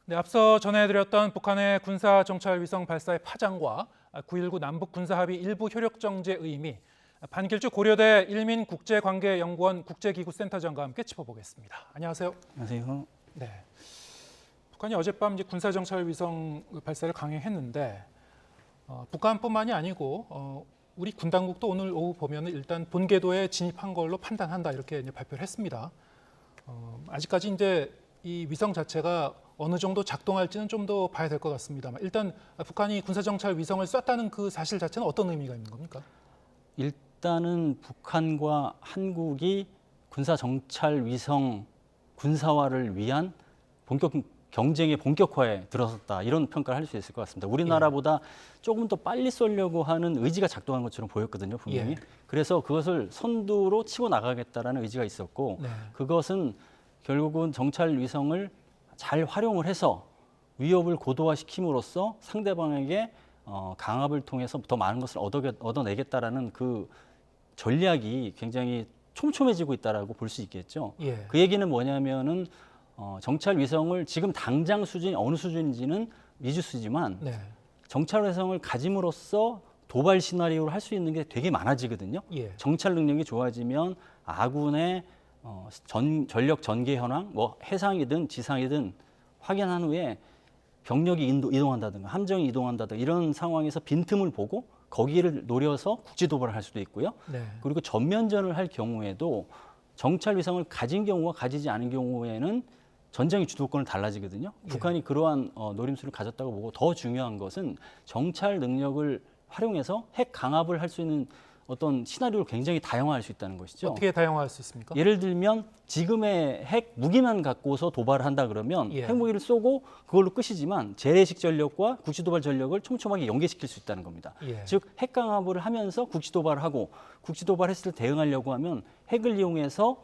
네, 앞서 전해드렸던 북한의 군사 정찰 위성 발사의 파장과 9.19 남북 군사 합의 일부 효력 정지의 의미, 반길주 고려대 일민국제관계연구원 국제기구센터장과 함께 짚어보겠습니다. 안녕하세요. 안녕하세요. 네, 북한이 어젯밤 이제 군사 정찰 위성 발사를 강행했는데 북한뿐만이 아니고 우리 군 당국도 오늘 오후 보면 일단 본궤도에 진입한 걸로 판단한다 이렇게 이제 발표를 했습니다. 아직까지 이제 이 위성 자체가 어느 정도 작동할지는 좀 더 봐야 될 것 같습니다만 일단 북한이 군사정찰 위성을 쐈다는 그 사실 자체는 어떤 의미가 있는 겁니까? 일단은 북한과 한국이 군사 정찰 위성 군사화를 위한 경쟁의 본격화에 들어섰다 이런 평가를 할 수 있을 것 같습니다. 우리나라보다 조금 더 빨리 쏘려고 하는 의지가 작동한 것처럼 보였거든요, 분명히. 예. 그래서 그것을 선두로 치고 나가겠다라는 의지가 있었고 네. 그것은 결국은 정찰 위성을 잘 활용을 해서 위협을 고도화시킴으로써 상대방에게 강압을 통해서 더 많은 것을 얻어내겠다라는 그 전략이 굉장히 촘촘해지고 있다라고 볼 수 있겠죠. 예. 그 얘기는 뭐냐면은 정찰 위성을 지금 당장 수준이 어느 수준인지는 미지수지만 네. 정찰 위성을 가짐으로써 도발 시나리오를 할 수 있는 게 되게 많아지거든요. 예. 정찰 능력이 좋아지면 아군의 전력 전개 현황, 뭐 해상이든 지상이든 확인한 후에 병력이 이동한다든가 함정이 이동한다든가 이런 상황에서 빈틈을 보고 거기를 노려서 국지 도발을 할 수도 있고요. 네. 그리고 전면전을 할 경우에도 정찰 위성을 가진 경우와 가지지 않은 경우에는 전쟁의 주도권을 달라지거든요. 예. 북한이 그러한 노림수를 가졌다고 보고 더 중요한 것은 정찰 능력을 활용해서 핵 강압을 할 수 있는 어떤 시나리오를 굉장히 다양화할 수 있다는 것이죠. 어떻게 다양화할 수 있습니까? 예를 들면 지금의 핵 무기만 갖고서 도발을 한다 그러면 예. 핵무기를 쏘고 그걸로 끝이지만 재래식 전력과 국지도발 전력을 촘촘하게 연계시킬 수 있다는 겁니다. 예. 즉 핵 강압을 하면서 국지도발을 하고 국지도발했을 때 대응하려고 하면 핵을 이용해서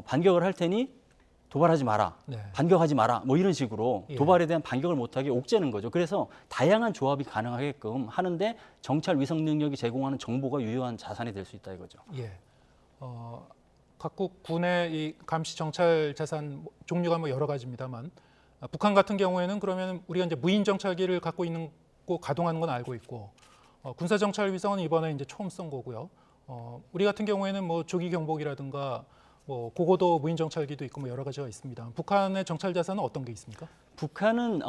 반격을 할 테니 도발하지 마라, 네. 반격하지 마라, 뭐 이런 식으로 예. 도발에 대한 반격을 못하게 옥죄는 거죠. 그래서 다양한 조합이 가능하게끔 하는데 정찰 위성 능력이 제공하는 정보가 유효한 자산이 될 수 있다 이거죠. 예. 각국 군의 이 감시 정찰 자산 종류가 뭐 여러 가지입니다만 북한 같은 경우에는 그러면 우리가 이제 무인 정찰기를 갖고 있는 거 가동하는 건 알고 있고 군사 정찰 위성은 이번에 이제 처음 쏜 거고요. 우리 같은 경우에는 뭐 조기 경보기라든가 뭐 고고도 무인 정찰기도 있고 뭐 여러 가지가 있습니다. 북한의 정찰 자산은 어떤 게 있습니까? 북한은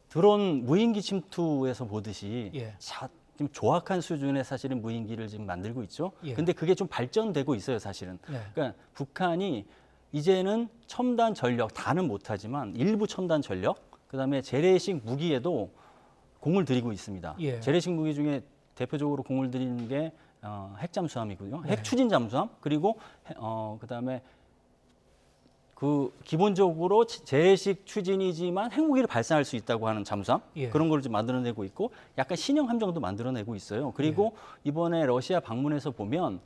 드론 무인기 침투에서 보듯이 예. 좀 조악한 수준의 사실은 무인기를 지금 만들고 있죠. 예. 근데 그게 좀 발전되고 있어요, 사실은. 네. 그러니까 북한이 이제는 첨단 전력 다는 못하지만 일부 첨단 전력, 그다음에 재래식 무기에도 공을 들이고 있습니다. 예. 재래식 무기 중에 대표적으로 공을 들이는 게 핵잠수함이고요. 네. 핵 추진 잠수함 그리고 그다음에 그 기본적으로 재래식 추진이지만 핵무기를 발사할 수 있다고 하는 잠수함 예. 그런 걸 좀 만들어내고 있고 약간 신형 함정도 만들어내고 있어요. 그리고 이번에 러시아 방문에서 보면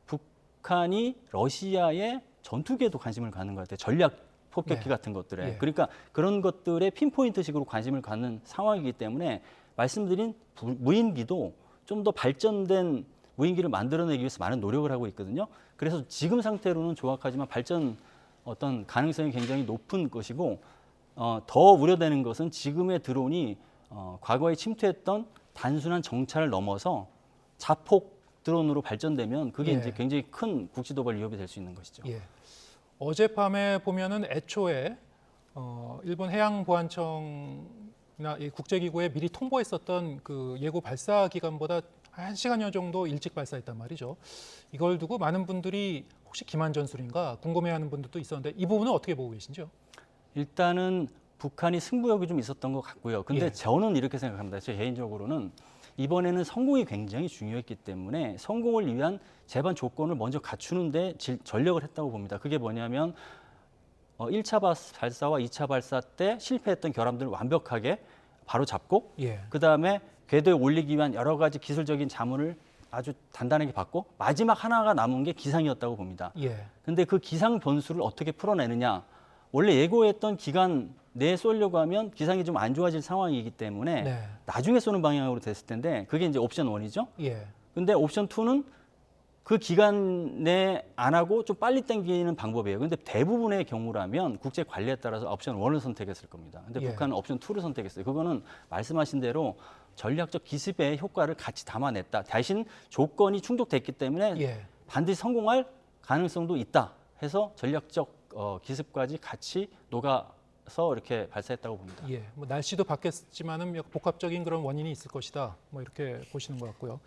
북한이 러시아의 전투기에도 관심을 갖는 것 같아요. 전략 폭격기 네. 같은 것들에. 예. 그러니까 그런 것들에 핀포인트식으로 관심을 갖는 상황이기 때문에 말씀드린 무인기도 좀 더 발전된 무인기를 만들어내기 위해서 많은 노력을 하고 있거든요. 그래서 지금 상태로는 조악하지만 발전 어떤 가능성이 굉장히 높은 것이고 더 우려되는 것은 지금의 드론이 과거에 침투했던 단순한 정찰을 넘어서 자폭 드론으로 발전되면 그게 예. 이제 굉장히 큰 국지도발 위협이 될 수 있는 것이죠. 예. 어젯밤에 보면은 애초에 일본 해양보안청이나 이 국제기구에 미리 통보했었던 그 예고 발사 기간보다 1시간여 정도 일찍 발사했단 말이죠. 이걸 두고 많은 분들이 혹시 기만 전술인가 궁금해하는 분들도 있었는데 이 부분은 어떻게 보고 계신지요? 일단은 북한이 승부욕이 좀 있었던 것 같고요. 근데 예. 저는 이렇게 생각합니다. 제 개인적으로는 이번에는 성공이 굉장히 중요했기 때문에 성공을 위한 제반 조건을 먼저 갖추는데 전력을 했다고 봅니다. 그게 뭐냐면 1차 발사와 2차 발사 때 실패했던 결함들을 완벽하게 바로 잡고 예. 그다음에 궤도에 올리기 위한 여러 가지 기술적인 자문을 아주 단단하게 받고 마지막 하나가 남은 게 기상이었다고 봅니다. 예. 근데 그 기상 변수를 어떻게 풀어내느냐. 원래 예고했던 기간 내에 쏘려고 하면 기상이 좀 안 좋아질 상황이기 때문에 네. 나중에 쏘는 방향으로 됐을 텐데 그게 이제 옵션 1이죠. 예. 근데 옵션 2는 그 기간 내에 안 하고 좀 빨리 당기는 방법이에요. 근데 대부분의 경우라면 국제 관리에 따라서 옵션 1을 선택했을 겁니다. 근데 예. 북한은 옵션 2를 선택했어요. 그거는 말씀하신 대로 전략적 기습의 효과를 같이 담아냈다. 대신 조건이 충족됐기 때문에 예. 반드시 성공할 가능성도 있다 해서 전략적 기습까지 같이 녹아서 이렇게 발사했다고 봅니다. 예. 뭐 날씨도 바뀌었지만은 복합적인 그런 원인이 있을 것이다. 뭐 이렇게 보시는 것 같고요.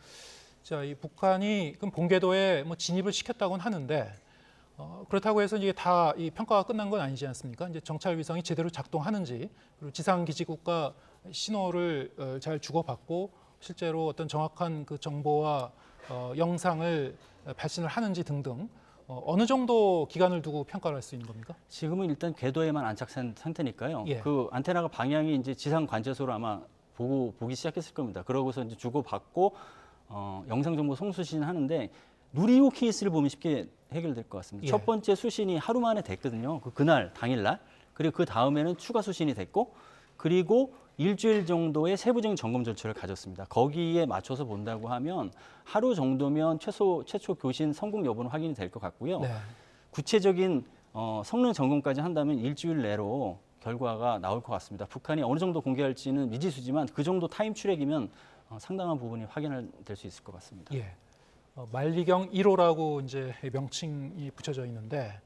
자, 이 북한이 그럼 본궤도에 뭐 진입을 시켰다고는 하는데 그렇다고 해서 이게 다 이 평가가 끝난 건 아니지 않습니까? 이제 정찰 위성이 제대로 작동하는지 그리고 지상 기지국과 신호를 잘 주고받고 실제로 어떤 정확한 그 정보와 영상을 발신을 하는지 등등 어느 정도 기간을 두고 평가를 할 수 있는 겁니까? 지금은 일단 궤도에만 안착한 상태니까요. 예. 그 안테나가 방향이 이제 지상 관제소로 아마 보기 시작했을 겁니다. 그러고서 이제 주고받고 영상 정보 송수신 하는데 누리호 케이스를 보면 쉽게 해결될 것 같습니다. 예. 첫 번째 수신이 하루 만에 됐거든요. 그날 당일날. 그리고 그 다음에는 추가 수신이 됐고 그리고 일주일 정도의 세부적인 점검 절차를 가졌습니다. 거기에 맞춰서 본다고 하면 하루 정도면 최초 교신 성공 여부는 확인이 될 것 같고요. 네. 구체적인 성능 점검까지 한다면 일주일 내로 결과가 나올 것 같습니다. 북한이 어느 정도 공개할지는 미지수지만 그 정도 타임 트랙이면 상당한 부분이 확인될 수 있을 것 같습니다. 예. 만리경 1호라고 이제 명칭이 붙여져 있는데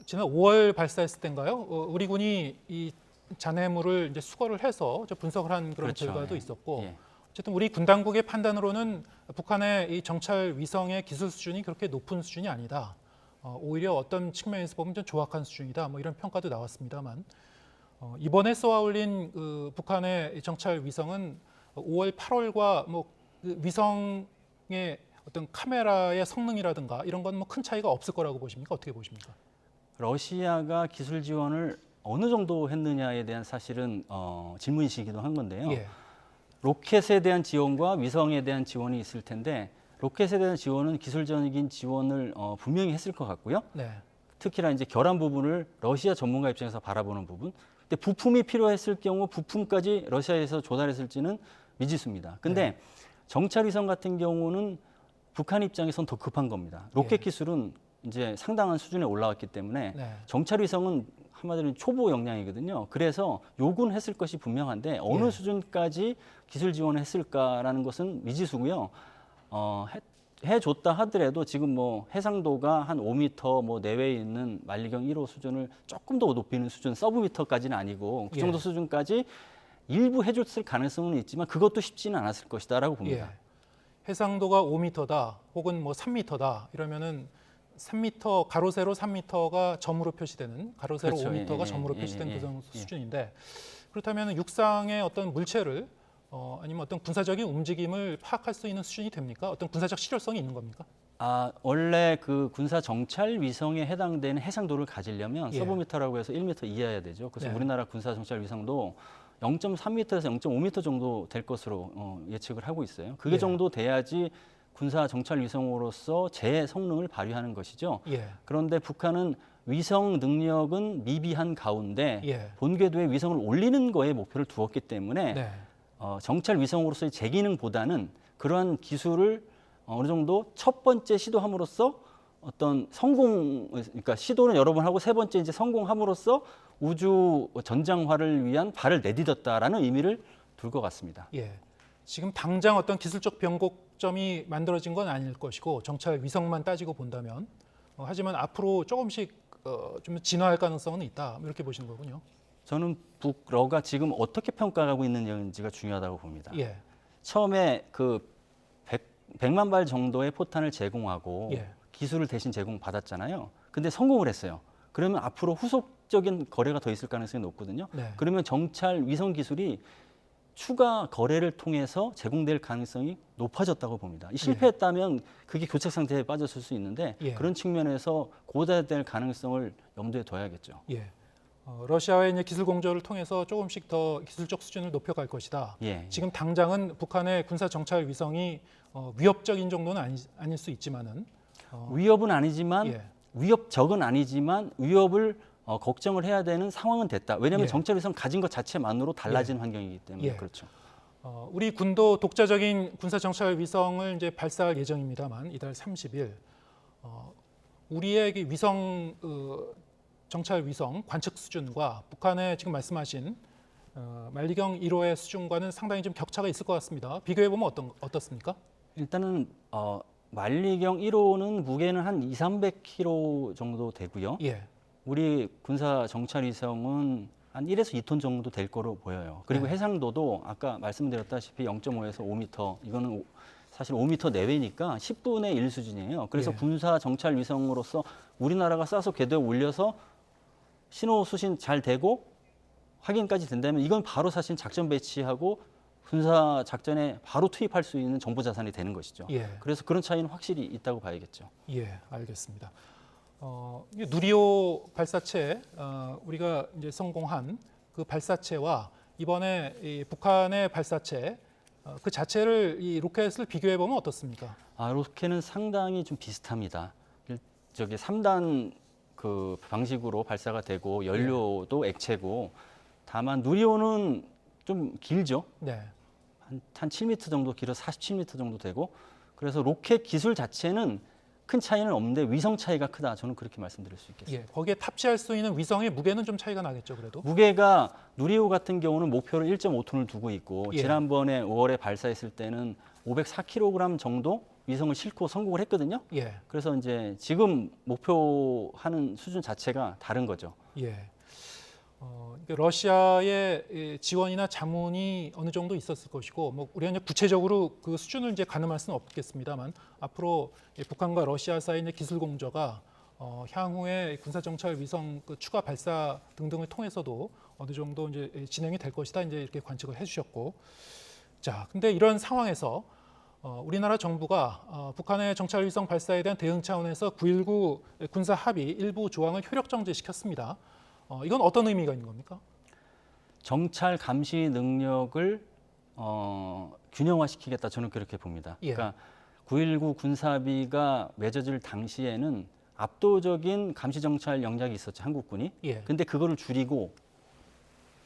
지난 5월 발사했을 때인가요? 우리 군이 이 잔해물을 이제 수거를 해서 분석을 한 그런 그렇죠. 결과도 예. 있었고 예. 어쨌든 우리 군 당국의 판단으로는 북한의 이 정찰 위성의 기술 수준이 그렇게 높은 수준이 아니다. 오히려 어떤 측면에서 보면 좀 조악한 수준이다. 뭐 이런 평가도 나왔습니다만 이번에 쏘아올린 그 북한의 정찰 위성은 5월, 8월과 뭐 그 위성의 어떤 카메라의 성능이라든가 이런 건 뭐 큰 차이가 없을 거라고 보십니까? 어떻게 보십니까? 러시아가 기술 지원을 어느 정도 했느냐에 대한 사실은 질문이시기도 한 건데요. 예. 로켓에 대한 지원과 위성에 대한 지원이 있을 텐데 로켓에 대한 지원은 기술적인 지원을 분명히 했을 것 같고요. 네. 특히나 이제 결함 부분을 러시아 전문가 입장에서 바라보는 부분. 근데 부품이 필요했을 경우 부품까지 러시아에서 조달했을지는 미지수입니다. 근데 네. 정찰 위성 같은 경우는 북한 입장에선 더 급한 겁니다. 로켓 예. 기술은 이제 상당한 수준에 올라왔기 때문에 네. 정찰 위성은 한마디로 초보 역량이거든요. 그래서 요구는 했을 것이 분명한데 어느 예. 수준까지 기술 지원을 했을까라는 것은 미지수고요. 해줬다 하더라도 지금 뭐 해상도가 한 5m 뭐 내외에 있는 만리경 1호 수준을 조금 더 높이는 수준, 서브미터까지는 아니고 그 정도 예. 수준까지 일부 해줬을 가능성은 있지만 그것도 쉽지는 않았을 것이다라고 봅니다. 예. 해상도가 5m다 혹은 뭐 3m다 이러면은 3m 가로 세로 3m가 점으로 표시되는 가로 세로 그렇죠. 5m가 예, 점으로 예, 표시된 예, 그 정도 예. 수준인데 그렇다면 육상의 어떤 물체를 아니면 어떤 군사적인 움직임을 파악할 수 있는 수준이 됩니까? 어떤 군사적 실효성이 있는 겁니까? 원래 그 군사 정찰 위성에 해당되는 해상도를 가지려면 예. 서브미터라고 해서 1m 이하여야 되죠. 그래서 네. 우리나라 군사 정찰 위성도 0.3m에서 0.5m 정도 될 것으로 예측을 하고 있어요. 그게 예. 정도 돼야지 군사 정찰 위성으로서 제 성능을 발휘하는 것이죠. 예. 그런데 북한은 위성 능력은 미비한 가운데 예. 본궤도에 위성을 올리는 거에 목표를 두었기 때문에 네. 정찰 위성으로서의 제 기능보다는 그러한 기술을 어느 정도 첫 번째 시도함으로써 어떤 그러니까 시도는 여러 번 하고 세 번째 이제 성공함으로써 우주 전장화를 위한 발을 내딛었다라는 의미를 둘 것 같습니다. 예. 지금 당장 어떤 기술적 변곡점이 만들어진 건 아닐 것이고 정찰 위성만 따지고 본다면 하지만 앞으로 조금씩 좀 진화할 가능성은 있다 이렇게 보시는 거군요. 저는 북러가 지금 어떻게 평가하고 있는지가 중요하다고 봅니다. 예. 처음에 그 100만 발 정도의 포탄을 제공하고 예. 기술을 대신 제공받았잖아요. 근데 성공을 했어요. 그러면 앞으로 후속적인 거래가 더 있을 가능성이 높거든요. 네. 그러면 정찰 위성 기술이 추가 거래를 통해서 제공될 가능성이 높아졌다고 봅니다. 실패했다면 그게 교착 상태에 빠졌을 수 있는데 예. 그런 측면에서 고도화될 가능성을 염두에 둬야겠죠. 예. 러시아의 이제 기술 공조를 통해서 조금씩 더 기술적 수준을 높여갈 것이다. 예. 지금 당장은 북한의 군사 정찰 위성이 위협적인 정도는 아닐 수 있지만은 위협은 아니지만 예. 위협적은 아니지만 위협을 걱정을 해야 되는 상황은 됐다. 왜냐하면 예. 정찰 위성 가진 것 자체만으로 달라진 환경이기 때문에 예. 그렇죠. 우리 군도 독자적인 군사 정찰 위성을 이제 발사할 예정입니다만 이달 30일 우리의 위성 정찰 위성 관측 수준과 북한의 지금 말씀하신 만리경 1호의 수준과는 상당히 좀 격차가 있을 것 같습니다. 비교해 보면 어떻습니까? 일단은 만리경 1호는 무게는 한 200-300kg 정도 되고요. 예. 우리 군사 정찰 위성은 한 1에서 2톤 정도 될 거로 보여요. 그리고 네. 해상도도 아까 말씀드렸다시피 0.5에서 5m, 이거는 사실 5m 내외니까 10분의 1 수준이에요. 그래서 예. 군사 정찰 위성으로서 우리나라가 쏴서 궤도에 올려서 신호 수신 잘 되고 확인까지 된다면 이건 바로 사실 작전 배치하고 군사 작전에 바로 투입할 수 있는 정보 자산이 되는 것이죠. 예. 그래서 그런 차이는 확실히 있다고 봐야겠죠. 예, 알겠습니다. 누리호 발사체 우리가 이제 성공한 그 발사체와 이번에 이 북한의 발사체 그 자체를 이 로켓을 비교해 보면 어떻습니까? 로켓은 상당히 좀 비슷합니다. 저기 3단 그 방식으로 발사가 되고 연료도 액체고 다만 누리호는 좀 길죠. 네. 한 7m 정도 길어 47m 정도 되고 그래서 로켓 기술 자체는 큰 차이는 없는데 위성 차이가 크다. 저는 그렇게 말씀드릴 수 있겠습니다. 예, 거기에 탑재할 수 있는 위성의 무게는 좀 차이가 나겠죠, 그래도. 무게가 누리호 같은 경우는 목표를 1.5톤을 두고 있고 예. 지난번에 5월에 발사했을 때는 504kg 정도 위성을 싣고 성공을 했거든요. 예, 그래서 이제 지금 목표하는 수준 자체가 다른 거죠. 예. 러시아의 지원이나 자문이 어느 정도 있었을 것이고, 뭐 우리가 이제 구체적으로 그 수준을 이제 가늠할 수는 없겠습니다만 앞으로 북한과 러시아 사이의 이제 기술 공조가 향후에 군사 정찰 위성 그 추가 발사 등등을 통해서도 어느 정도 이제 진행이 될 것이다 이제 이렇게 관측을 해주셨고, 자, 근데 이런 상황에서 우리나라 정부가 북한의 정찰 위성 발사에 대한 대응 차원에서 9.19 군사 합의 일부 조항을 효력 정지시켰습니다. 이건 어떤 의미가 있는 겁니까? 정찰 감시 능력을 균형화시키겠다. 저는 그렇게 봅니다. 예. 그러니까 9.19 군사합의가 맺어질 당시에는 압도적인 감시 정찰 역량이 있었죠. 한국군이. 예. 근데 그거를 줄이고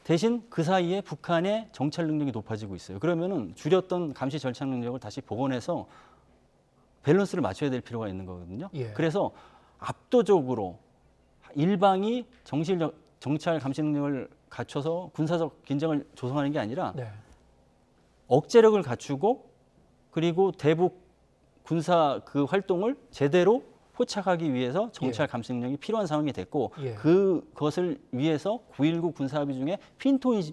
대신 그 사이에 북한의 정찰 능력이 높아지고 있어요. 그러면은 줄였던 감시 절착 능력을 다시 복원해서 밸런스를 맞춰야 될 필요가 있는 거거든요. 예. 그래서 압도적으로 일방이 정찰 감시 능력을 갖춰서 군사적 긴장을 조성하는 게 아니라 네. 억제력을 갖추고 그리고 대북 군사 그 활동을 제대로 포착하기 위해서 정찰 감시 능력이 필요한 상황이 됐고 예. 그것을 위해서 9.19 군사합의 중에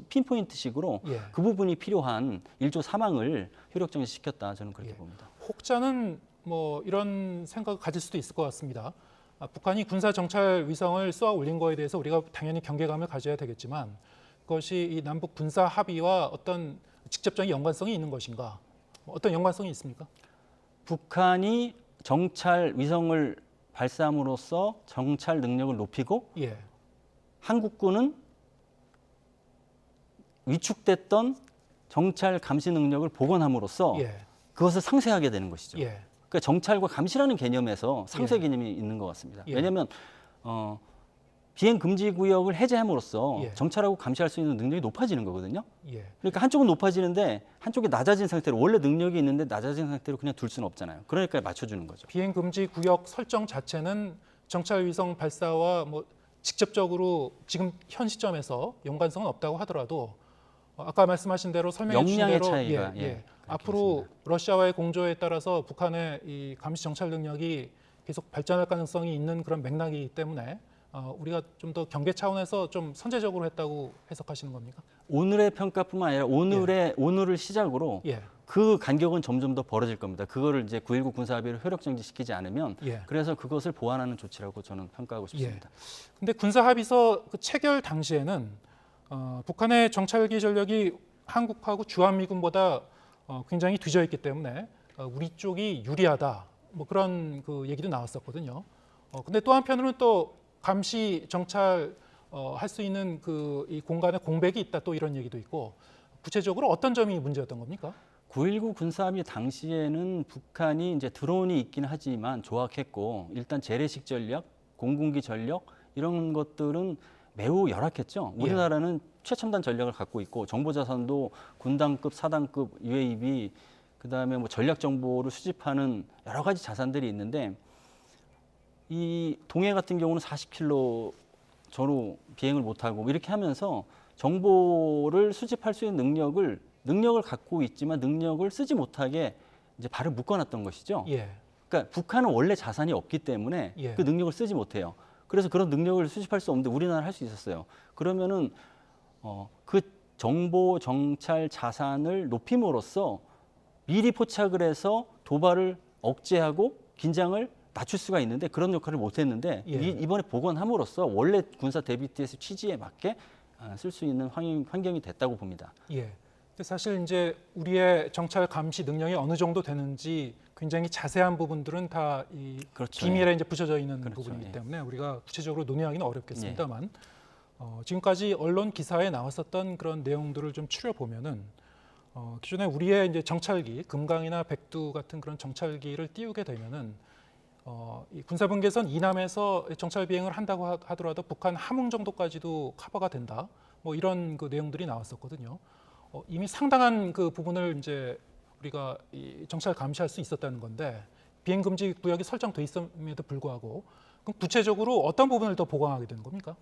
핀포인트식으로 예. 그 부분이 필요한 1조 3항을 효력정지시켰다. 저는 그렇게 예. 봅니다. 혹자는 뭐 이런 생각을 가질 수도 있을 것 같습니다. 북한이 군사 정찰 위성을 쏘아 올린 거에 대해서 우리가 당연히 경계감을 가져야 되겠지만 그것이 이 남북 군사 합의와 어떤 직접적인 연관성이 있는 것인가? 어떤 연관성이 있습니까? 북한이 정찰 위성을 발사함으로써 정찰 능력을 높이고 예, 한국군은 위축됐던 정찰 감시 능력을 복원함으로써 예, 그것을 상쇄하게 되는 것이죠. 예, 그러니까 정찰과 감시라는 개념에서 상쇄 예. 개념이 있는 것 같습니다. 예. 왜냐하면 비행 금지 구역을 해제함으로써 예. 정찰하고 감시할 수 있는 능력이 높아지는 거거든요. 예, 그러니까 한쪽은 높아지는데 한쪽이 낮아진 상태로 원래 능력이 있는데 낮아진 상태로 그냥 둘 수는 없잖아요. 그러니까 맞춰주는 거죠. 비행 금지 구역 설정 자체는 정찰 위성 발사와 뭐 직접적으로 지금 현 시점에서 연관성은 없다고 하더라도 아까 말씀하신 대로 설명해 주신 역량의 대로 차이가, 앞으로 그렇습니다. 러시아와의 공조에 따라서 북한의 이 감시 정찰 능력이 계속 발전할 가능성이 있는 그런 맥락이기 때문에 우리가 좀 더 경계 차원에서 좀 선제적으로 했다고 해석하시는 겁니까? 오늘의 평가뿐만 아니라 오늘을 시작으로 예, 그 간격은 점점 더 벌어질 겁니다. 그거를 이제 9.19 군사합의를 효력정지시키지 않으면 예. 그래서 그것을 보완하는 조치라고 저는 평가하고 싶습니다. 근데 군사 합의서 그 체결 당시에는 북한의 정찰기 전력이 한국하고 주한미군보다 굉장히 뒤져 있기 때문에 우리 쪽이 유리하다. 뭐 그런 그 얘기도 나왔었거든요. 근데 또 한편으로는 또 감시 정찰 할 수 있는 그 이 공간에 공백이 있다 또 이런 얘기도 있고 구체적으로 어떤 점이 문제였던 겁니까? 9.19 군사합의 당시에는 북한이 이제 드론이 있긴 하지만 조악했고 일단 재래식 전략, 공군기 전력 이런 것들은 매우 열악했죠. 예. 우리나라는 최첨단 전략을 갖고 있고 정보 자산도 군단급, 사단급 UAV, 그다음에 뭐 전략 정보를 수집하는 여러 가지 자산들이 있는데 이 동해 같은 경우는 40km 전후 비행을 못 하고 이렇게 하면서 정보를 수집할 수 있는 능력을 갖고 있지만 능력을 쓰지 못하게 이제 발을 묶어놨던 것이죠. 예. 그러니까 북한은 원래 자산이 없기 때문에 예. 그 능력을 쓰지 못해요. 그래서 그런 능력을 수집할 수 없는데 우리나라 할 수 있었어요. 그러면은 그 정보 정찰 자산을 높임으로써 미리 포착을 해서 도발을 억제하고 긴장을 낮출 수가 있는데 그런 역할을 못했는데 예. 이번에 복원함으로써 원래 군사 대비태세 취지에 맞게 쓸 수 있는 환경이 됐다고 봅니다. 예. 근데 사실 이제 우리의 정찰 감시 능력이 어느 정도 되는지 굉장히 자세한 부분들은 다 이 그렇죠. 비밀에 이제 붙여져 있는 그렇죠. 부분이기 예. 때문에 우리가 구체적으로 논의하기는 어렵겠습니다만 지금까지 언론 기사에 나왔었던 그런 내용들을 좀 추려 보면은 기존에 우리의 이제 정찰기 금강이나 백두 같은 그런 정찰기를 띄우게 되면은 이 군사분계선 이남에서 정찰 비행을 한다고 하더라도 북한 함흥 정도까지도 커버가 된다. 뭐 이런 그 내용들이 나왔었거든요. 이미 상당한 그 부분을 이제 우리가 이 정찰 감시할 수 있었다는 건데 비행 금지 구역이 설정돼 있음에도 불구하고 그럼 구체적으로 어떤 부분을 더 보강하게 되는 겁니까?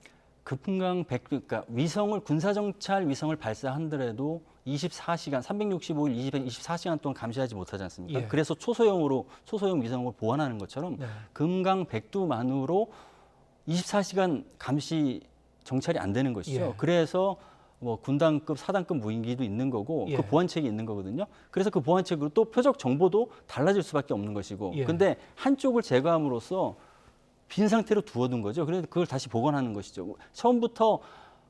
금강 백두, 그러니까 위성을 군사 정찰 위성을 발사한더라도 24시간, 365일 24시간 동안 감시하지 못하지 않습니까? 예. 그래서 초소형 위성을 보완하는 것처럼 네. 금강 백두만으로 24시간 감시 정찰이 안 되는 것이죠. 예. 그래서 뭐 군단급, 사단급 무인기도 있는 거고 예. 그 보안책이 있는 거거든요. 그래서 그 보안책으로 또 표적 정보도 달라질 수밖에 없는 것이고. 예. 근데 한쪽을 제거함으로써 빈 상태로 두어둔 거죠. 그래서 그걸 다시 복원하는 것이죠. 처음부터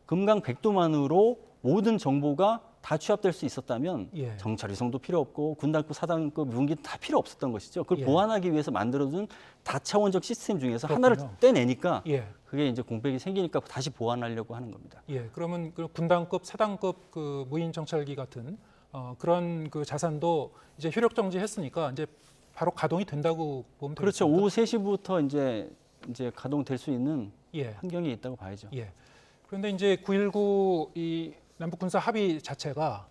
금강 백두만으로 모든 정보가 다 취합될 수 있었다면 예. 정찰 위성도 필요 없고 군단급, 사단급 무인기도 다 필요 없었던 것이죠. 그걸 예. 보완하기 위해서 만들어둔 다차원적 시스템 중에서 그렇군요. 하나를 떼내니까 예. 그게 이제 공백이 생기니까 다시 보완하려고 하는 겁니다. 예. 그러면 그 군단급, 사단급 그 무인 정찰기 같은 그런 그 자산도 이제 효력 정지했으니까 이제 바로 가동이 된다고 보면 그렇죠. 되겠습니까? 오후 3시부터 이제 가동될 수 있는 예. 환경이 있다고 봐야죠. 예. 그런데 이제 9.19 이 남북 군사 합의 자체가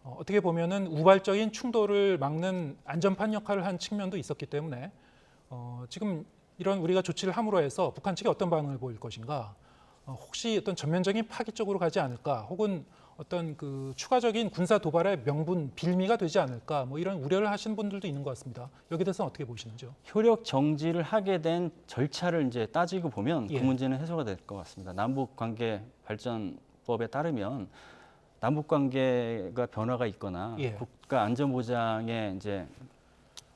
어떻게 보면은 우발적인 충돌을 막는 안전판 역할을 한 측면도 있었기 때문에 지금 이런 우리가 조치를 함으로 해서 북한 측이 어떤 반응을 보일 것인가, 혹시 어떤 전면적인 파기 쪽으로 가지 않을까, 혹은 어떤 그 추가적인 군사 도발의 명분 빌미가 되지 않을까, 뭐 이런 우려를 하시는 분들도 있는 것 같습니다. 여기 대해서는 어떻게 보시는지요? 효력 정지를 하게 된 절차를 이제 따지고 보면 예. 그 문제는 해소가 될 것 같습니다. 남북 관계 발전법에 따르면 남북 관계가 변화가 있거나 예. 국가 안전 보장에 이제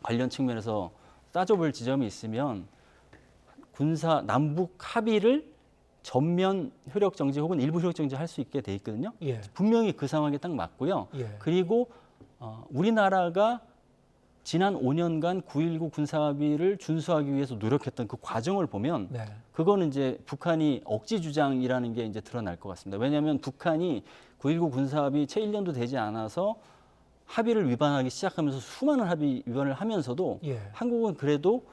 관련 측면에서 따져볼 지점이 있으면 군사 남북 합의를 전면 효력 정지 혹은 일부 효력 정지 할 수 있게 돼 있거든요. 예. 분명히 그 상황에 딱 맞고요. 예. 그리고 우리나라가 지난 5년간 9.19 군사합의를 준수하기 위해서 노력했던 그 과정을 보면 네. 그거는 이제 북한이 억지 주장이라는 게 이제 드러날 것 같습니다. 왜냐하면 북한이 9.19 군사합의 채 1년도 되지 않아서 합의를 위반하기 시작하면서 수많은 합의 위반을 하면서도 예. 한국은 그래도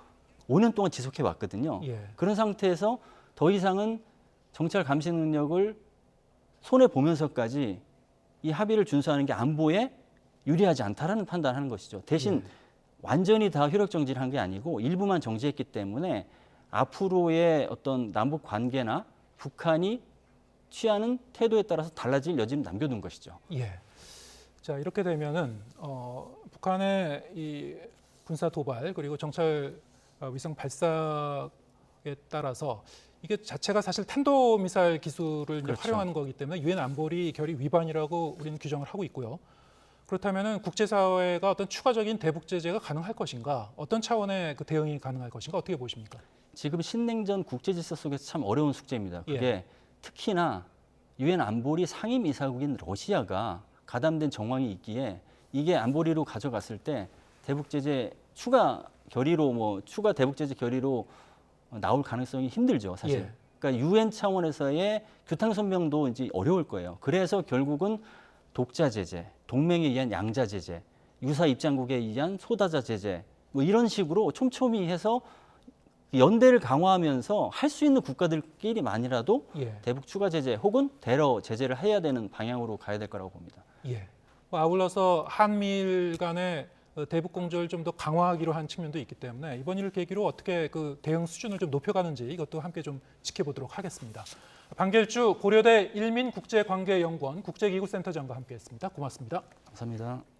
5년 동안 지속해 왔거든요. 예. 그런 상태에서 더 이상은 정찰 감시 능력을 손해 보면서까지 이 합의를 준수하는 게 안보에 유리하지 않다라는 판단을 하는 것이죠. 대신 완전히 다 효력 정지를 한 게 아니고 일부만 정지했기 때문에 앞으로의 어떤 남북 관계나 북한이 취하는 태도에 따라서 달라질 여지를 남겨둔 것이죠. 예. 자, 이렇게 되면은 북한의 이 군사 도발 그리고 정찰 위성 발사에 따라서 이게 자체가 사실 탄도 미사일 기술을 이제 그렇죠. 활용하는 거기 때문에 유엔 안보리 결의 위반이라고 우리는 규정을 하고 있고요. 그렇다면은 국제사회가 어떤 추가적인 대북 제재가 가능할 것인가? 어떤 차원의 그 대응이 가능할 것인가? 어떻게 보십니까? 지금 신냉전 국제 질서 속에서 참 어려운 숙제입니다. 그게 예. 특히나 유엔 안보리 상임이사국인 러시아가 가담된 정황이 있기에 이게 안보리로 가져갔을 때 대북 제재 추가 대북 제재 결의로 나올 가능성이 힘들죠, 사실. 예. 그러니까 유엔 차원에서의 규탄 선명도 이제 어려울 거예요. 그래서 결국은 독자 제재, 동맹에 의한 양자 제재, 유사 입장국에 의한 소다자 제재 뭐 이런 식으로 촘촘히 해서 연대를 강화하면서 할 수 있는 국가들끼리만이라도 예. 대북 추가 제재 혹은 대러 제재를 해야 되는 방향으로 가야 될 거라고 봅니다. 예. 아울러서 한미일 간의 대북 공조를 좀 더 강화하기로 한 측면도 있기 때문에 이번 일을 계기로 어떻게 그 대응 수준을 좀 높여가는지 이것도 함께 좀 지켜보도록 하겠습니다. 방길주 고려대 일민국제관계연구원 국제기구센터장과 함께했습니다. 고맙습니다. 감사합니다.